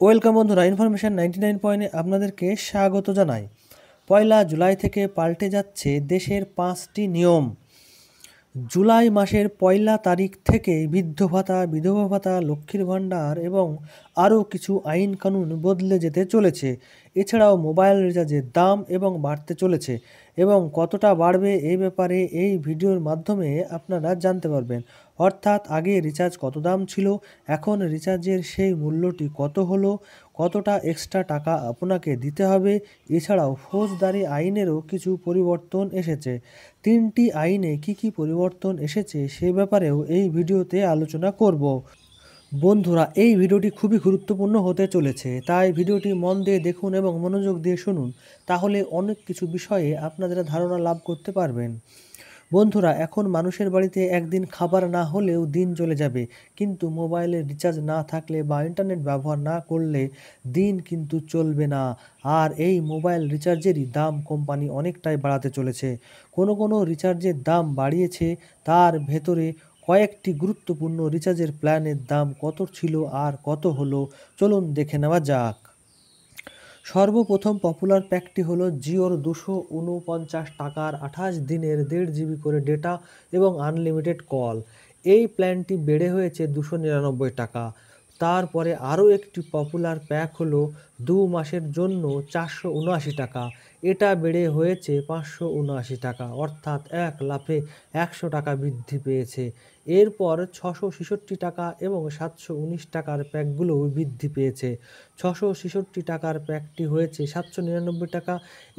Welcome বন্ধুরা, information 99 আপনাদেরকে স্বাগত জানাই। 1 জুলাই থেকে পাল্টে যাচ্ছে দেশের 5টি নিয়ম। জুলাই মাসের 1 তারিখ থেকে বৃদ্ধ ভাতা, বিধবা ভাতা, লক্ষ্মীর ভাণ্ডার এবং আরও কিছু আইন কানুন বদলে যেতে চলেছে। এছাড়াও মোবাইল রিচার্জের দাম এবং বাড়তে চলেছে এবং কতটা বাড়বে এই ব্যাপারে এই ভিডিওর মাধ্যমে আপনারা জানতে পারবেন। অর্থাৎ আগে রিচার্জ কত দাম ছিল, এখন রিচার্জের সেই মূল্যটি কত হলো, কতটা এক্সট্রা টাকা আপনাকে দিতে হবে। এছাড়াও ফৌজদারি আইনেরও কিছু পরিবর্তন এসেছে। 3টি আইনে কি কি পরিবর্তন এসেছে সে ব্যাপারেও এই ভিডিওতে আলোচনা করব। বন্ধুরা, এই ভিডিওটি খুবই গুরুত্বপূর্ণ হতে চলেছে, তাই ভিডিওটি মন দিয়ে দেখুন এবং মনোযোগ দিয়ে শুনুন, তাহলে অনেক কিছু বিষয়ে আপনারা ধারণা লাভ করতে পারবেন। বন্ধুরা, এখন মানুষের বাড়িতে একদিন খাবার না হলেও দিন চলে যাবে, কিন্তু মোবাইলের রিচার্জ না থাকলে বা ইন্টারনেট ব্যবহার না করলে দিন কিন্তু চলবে না। আর এই মোবাইল রিচার্জেরই দাম কোম্পানি অনেকটাই বাড়াতে চলেছে। কোনো রিচার্জের দাম বাড়িয়েছে, তার ভেতরে কয়েকটি গুরুত্বপূর্ণ রিচার্জের প্ল্যানের দাম কত ছিল আর কত হলো, চলুন দেখে নেওয়া যাক। সর্বপ্রথম পপুলার প্যাকটি হলো জিওর 249 টাকার 28 দিনের 1.5 GB করে ডেটা এবং আনলিমিটেড কল। এই প্ল্যানটি বেড়ে হয়েছে 299 টাকা। তারপরে আরও একটি পপুলার প্যাক হলো 2 মাসের জন্য 479 টাকা। এটা বেড়ে হয়েছে 579 টাকা, অর্থাৎ এক লাফে 100 টাকা বৃদ্ধি পেয়েছে। এরপর 666 টাকা এবং 719 টাকার প্যাকগুলোও বৃদ্ধি পেয়েছে। 666 টাকার প্যাকটি হয়েছে 799 টাকা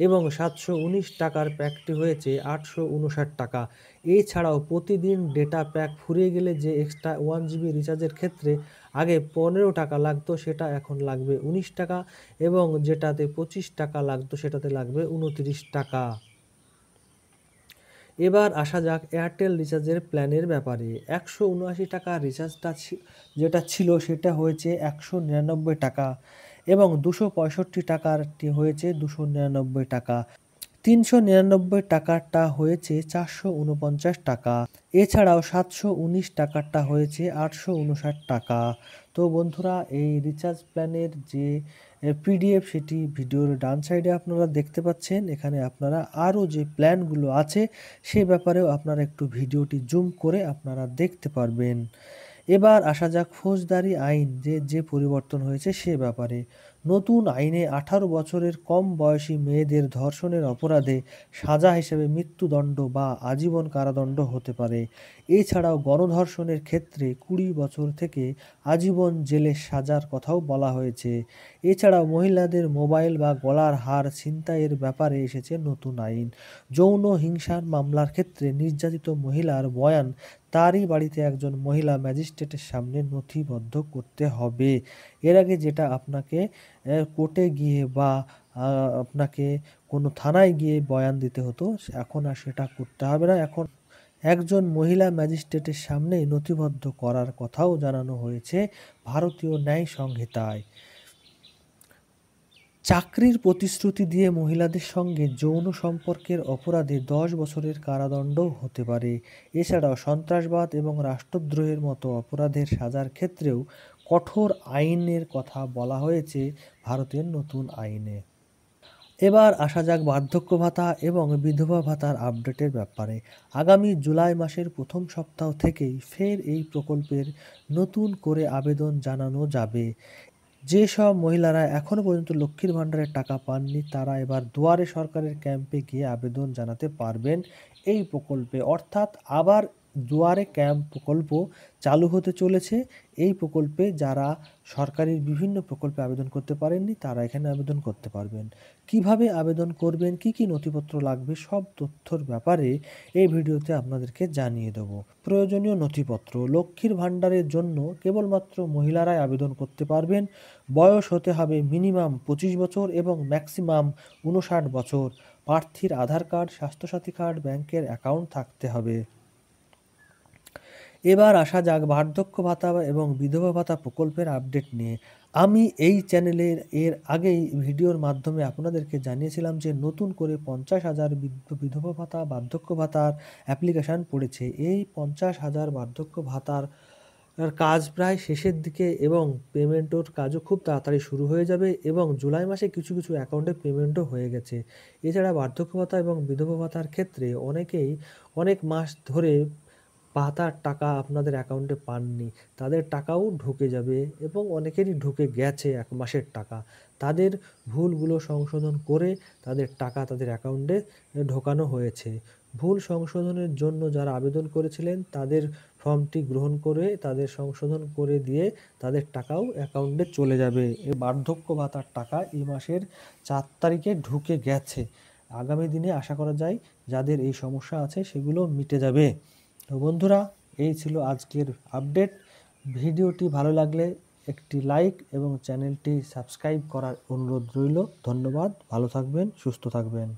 এবং 719 টাকার প্যাকটি হয়েছে 859 টাকা। এছাড়াও প্রতিদিন ডেটা প্যাক ফুরিয়ে গেলে যে এক্সট্রা 1 GB রিচার্জের ক্ষেত্রে আগে 15 টাকা লাগতো, সেটা এখন লাগবে 19 টাকা, এবং যেটাতে 25 টাকা লাগতো সেটাতে লাগবে 29 টাকা। এবার আসা যাক এয়ারটেল রিচার্জের প্ল্যানের ব্যাপারে। 179 টাকার রিচার্জটা যেটা ছিল সেটা হয়েছে 199 টাকা এবং 265 টাকারটি হয়েছে 299 টাকা। 399 টাকারটা হয়েছে 449 টাকা। এছাড়াও 719 টাকারটা হয়েছে 859 টাকা। তো বন্ধুরা, এই রিচার্জ প্ল্যানের যে পিডিএফ সেটি ভিডিওর ডান সাইডে আপনারা দেখতে পাচ্ছেন। এখানে আপনারা আরও যে প্ল্যানগুলো আছে সে ব্যাপারেও আপনারা একটু ভিডিওটি জুম করে আপনারা দেখতে পারবেন। এবার আসা যাক ফৌজদারি আইন যে পরিবর্তন হয়েছে সে ব্যাপারে। নতুন আইনে 18 বছরের কম বয়সী মেয়েদের ধর্ষণের অপরাধে সাজা হিসেবে মৃত্যুদণ্ড বা আজীবন কারাদণ্ড হতে পারে। এছাড়াও গণধর্ষণের ক্ষেত্রে 20 বছর থেকে আজীবন জেলের সাজার কথাও বলা হয়েছে। এছাড়াও মহিলাদের মোবাইল বা গলার হার ছিনতাইয়ের ব্যাপারে এসেছে নতুন আইন। যৌন হিংসার মামলার ক্ষেত্রে নির্যাতিত মহিলার বয়ান তারই বাড়িতে একজন মহিলা ম্যাজিস্ট্রেটের সামনে নথিবদ্ধ করতে হবে। এর আগে যেটা আপনাকে কোর্টে গিয়ে বা আপনাকে কোনো থানায় গিয়ে বয়ান দিতে হতো, এখন আর সেটা করতে হবে না। এখন একজন মহিলা ম্যাজিস্ট্রেটের সামনেই নথিবদ্ধ করার কথাও জানানো হয়েছে ভারতীয় ন্যায় সংহিতায়। চাকরির প্রতিশ্রুতি দিয়ে মহিলাদের সঙ্গে যৌন সম্পর্কের অপরাধে 10 বছরের কারাদণ্ডও হতে পারে। এছাড়াও সন্ত্রাসবাদ এবং রাষ্ট্রদ্রোহের মতো অপরাধের সাজার ক্ষেত্রেও কঠোর আইনের কথা বলা হয়েছে ভারতের নতুন আইনে। এবার আসা যাক বার্ধক্য ভাতা এবং বিধবা ভাতার আপডেটের ব্যাপারে। আগামী জুলাই মাসের প্রথম সপ্তাহ থেকেই ফের এই প্রকল্পের নতুন করে আবেদন জানানো যাবে। যেসব মহিলারা এখনও পর্যন্ত লক্ষ্মীর ভাণ্ডারের টাকা পাননি, তারা এবার দুয়ারে সরকারের ক্যাম্পে গিয়ে আবেদন জানাতে পারবেন এই প্রকল্পে। অর্থাৎ আবার দুয়ারে ক্যাম্প প্রকল্প চালু হতে চলেছে। এই প্রকল্পে যারা সরকারি বিভিন্ন প্রকল্পে আবেদন করতে পারেননি, তারা এখানে আবেদন করতে পারবেন। কিভাবে আবেদন করবেন, কি কি নথিপত্র লাগবে, সব তথ্যর ব্যাপারে এই ভিডিওতে আপনাদেরকে জানিয়ে দেবো। প্রয়োজনীয় নথিপত্র: লক্ষ্মীর ভাণ্ডারের জন্য কেবলমাত্র মহিলারাই আবেদন করতে পারবেন। বয়স হতে হবে মিনিমাম 25 বছর এবং ম্যাক্সিমাম 59 বছর। প্রার্থীর আধার কার্ড, স্বাস্থ্যসাথী কার্ড, ব্যাংকের অ্যাকাউন্ট থাকতে হবে। এবার আসা যাক বার্ধক্য ভাতা এবং বিধবা ভাতা প্রকল্পের আপডেট নিয়ে। আমি এই চ্যানেলের এর আগেই ভিডিওর মাধ্যমে আপনাদেরকে জানিয়েছিলাম যে নতুন করে 50,000 বিধবা ভাতা, বার্ধক্য ভাতার অ্যাপ্লিকেশান পড়েছে। এই 50,000 বার্ধক্য ভাতার আর কাজ প্রায় শেষের দিকে এবং পেমেন্টের কাজও খুব তাড়াতাড়ি শুরু হয়ে যাবে এবং জুলাই মাসে কিছু কিছু অ্যাকাউন্টে পেমেন্টও হয়ে গেছে। এছাড়া বার্ধক্য ভাতা এবং বিধবা ভাতার ক্ষেত্রে অনেকেই অনেক মাস ধরে ভাতার টাকা আপনাদের অ্যাকাউন্টে পাননি, তাদের টাকাও ঢুকে যাবে এবং অনেকেরই ঢুকে গেছে ১ মাসের টাকা। তাদের ভুলগুলো সংশোধন করে তাদের টাকা তাদের অ্যাকাউন্টে ঢোকানো হয়েছে। ভুল সংশোধনের জন্য যারা আবেদন করেছিলেন তাদের ফর্মটি গ্রহণ করে তাদের সংশোধন করে দিয়ে তাদের টাকাও অ্যাকাউন্টে চলে যাবে। এই বার্ধক্য ভাতার টাকা এই মাসের ৪ তারিখে ঢুকে গেছে। আগামী দিনে আশা করা যায় যাদের এই সমস্যা আছে সেগুলো মিটে যাবে। তো বন্ধুরা, এই ছিল আজকের আপডেট। ভিডিওটি ভালো লাগলে একটি লাইক এবং চ্যানেলটি সাবস্ক্রাইব করার অনুরোধ রইল। ধন্যবাদ, ভালো থাকবেন, সুস্থ থাকবেন।